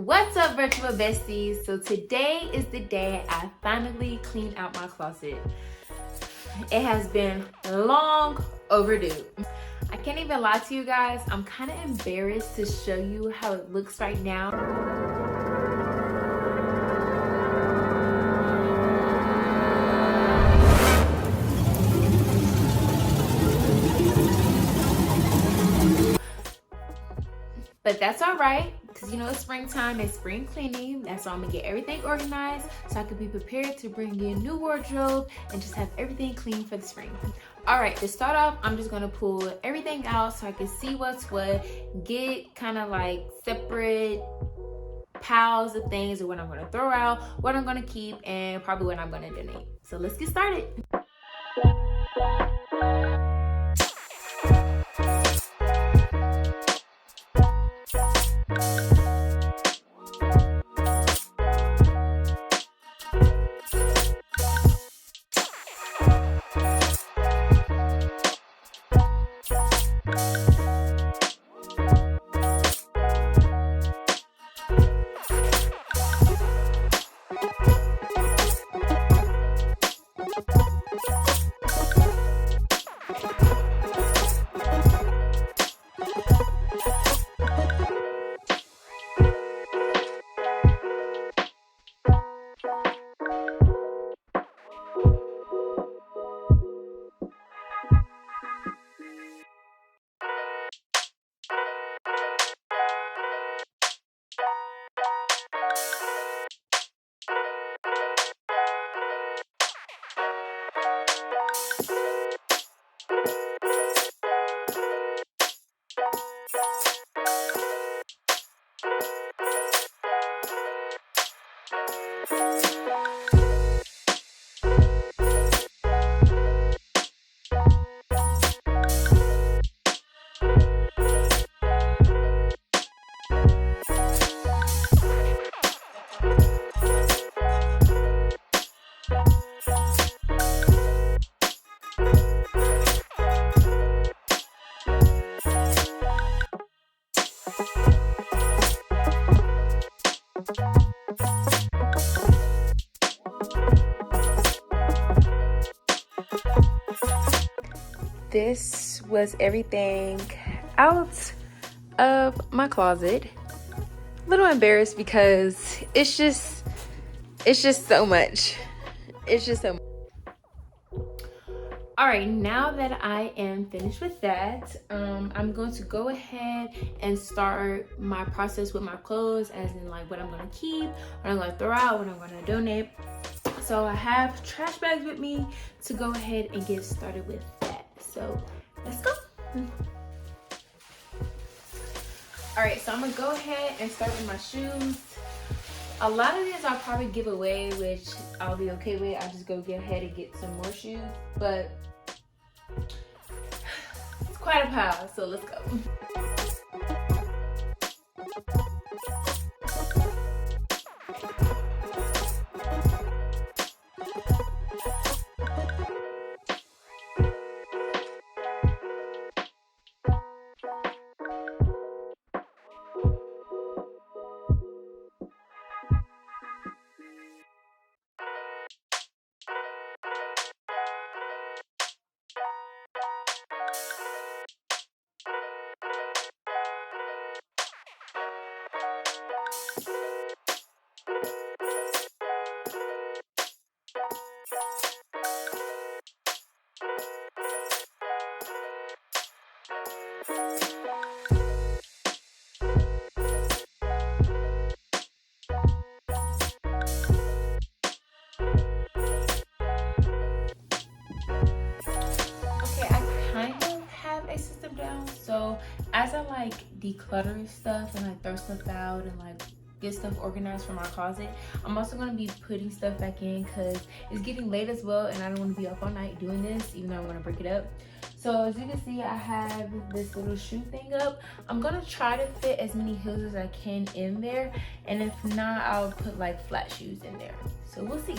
What's up, virtual besties? So today is the day I finally cleaned out my closet. It has been long overdue. I can't even lie to you guys, I'm kind of embarrassed to show you how it looks right now. But that's all right, because you know it's springtime, it's spring cleaning. That's why I'm gonna get everything organized so I can be prepared to bring in new wardrobe and just have everything clean for the spring. All right, to start off, I'm just gonna pull everything out so I can see what's what, get kind of like separate piles of things of what I'm gonna throw out, what I'm gonna keep, and probably what I'm gonna donate. So let's get started. This was everything out of my closet. A little embarrassed because it's just so much. It's just so much. All right, now that I am finished with that, I'm going to go ahead and start my process with my clothes, as in like what I'm gonna keep, what I'm gonna throw out, what I'm gonna donate. So I have trash bags with me to go ahead and get started with that. So let's go. All right, so I'm gonna go ahead and start with my shoes. A lot of these I'll probably give away, which I'll be okay with. I'll just go get ahead and get some more shoes, but it's quite a pile, so let's go. So as I like declutter stuff and like throw stuff out and like get stuff organized for my closet, I'm also going to be putting stuff back in because it's getting late as well and I don't want to be up all night doing this, even though I want to break it up. So as you can see, I have this little shoe thing up. I'm going to try to fit as many heels as I can in there, and if not, I'll put like flat shoes in there. So we'll see.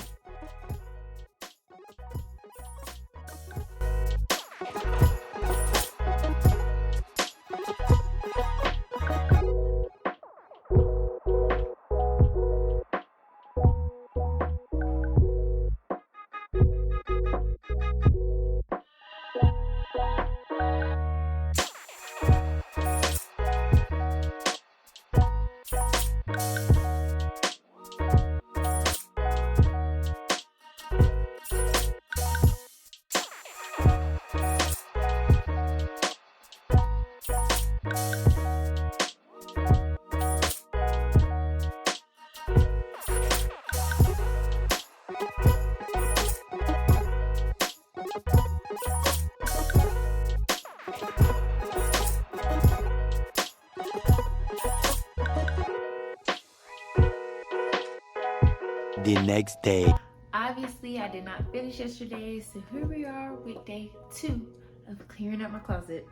the next day. Obviously, I did not finish yesterday, so here we are with day 2 of clearing out my closet.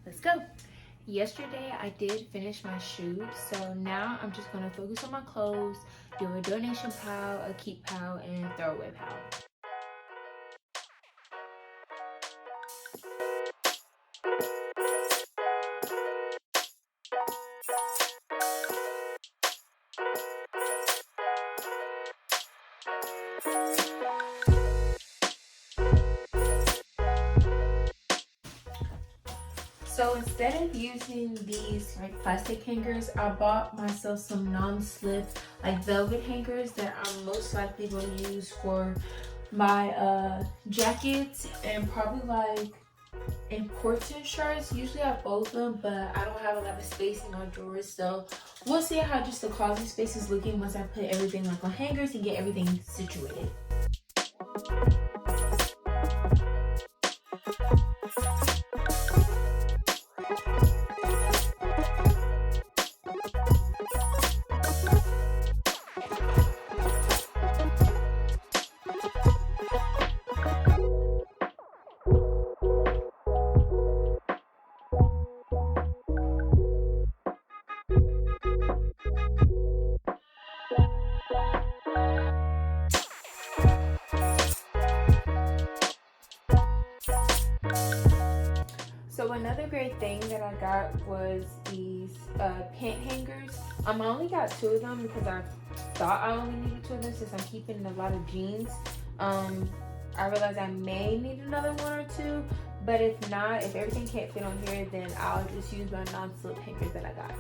Let's go. Yesterday, I did finish my shoes, so now I'm just gonna focus on my clothes, do a donation pile, a keep pile, and throwaway pile. So instead of using these like plastic hangers, I bought myself some non-slip like velvet hangers that I'm most likely going to use for my jackets and probably like important shirts. Usually I fold them, but I don't have a lot of space in my drawers, so we'll see how just the closet space is looking once I put everything like on hangers and get everything situated. So another great thing that I got was these pant hangers. I only got 2 of them because I thought I only needed 2 of them since I'm keeping a lot of jeans. I realized I may need another 1 or 2, but if not, if everything can't fit on here, then I'll just use my non-slip hangers that I got.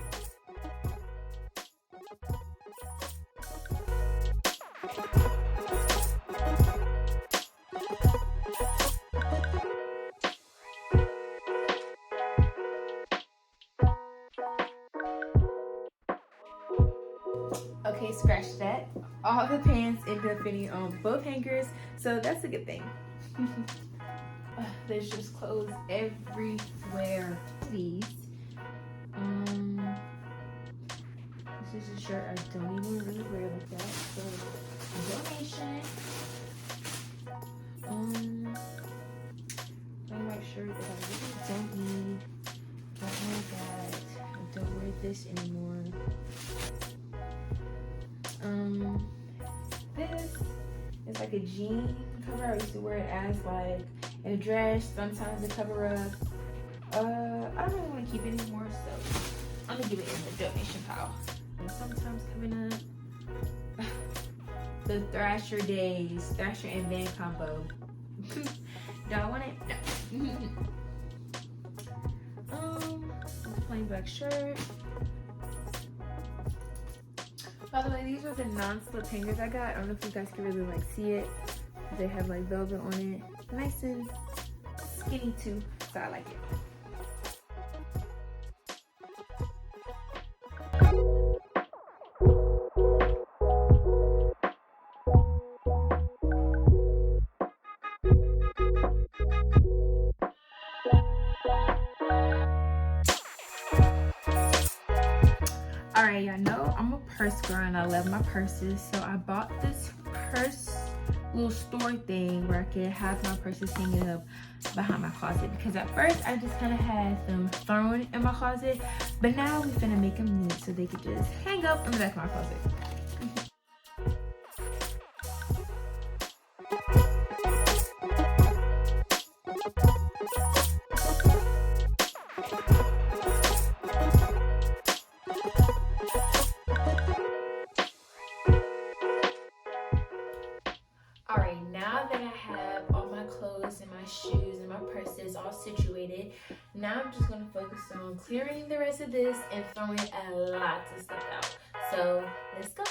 Okay, scratch that. All the pants ended up fitting on both hangers, so that's a good thing. There's just clothes everywhere. These. This is a shirt I don't even really wear like that. So donation. My white shirt that I really don't need. Don't wear that. I don't wear this anymore. This is like a jean cover. I used to wear it as like a dress, sometimes a cover up. I don't really want to keep it anymore, so I'm gonna give it in the donation pile. And sometimes coming up, the Thrasher days, Thrasher and Van combo. Do I want it? No. It's a plain black shirt. By the way, these are the non-slip hangers I got. I don't know if you guys can really like see it. They have like velvet on it. Nice and skinny too, so I like it. Alright, y'all know I'm a purse girl and I love my purses, so I bought this purse little store thing where I could have my purses hanging up behind my closet, because at first I just kind of had them thrown in my closet, but now we're gonna make them neat so they could just hang up in the back of my closet. Alright, now that I have all my clothes and my shoes and my purses all situated, now I'm just going to focus on clearing the rest of this and throwing a lot of stuff out. So, let's go.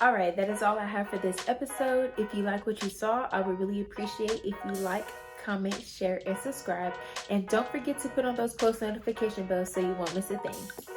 All right, that is all I have for this episode. If you like what you saw, I would really appreciate if you like, comment, share, and subscribe. And don't forget to put on those post notification bells so you won't miss a thing.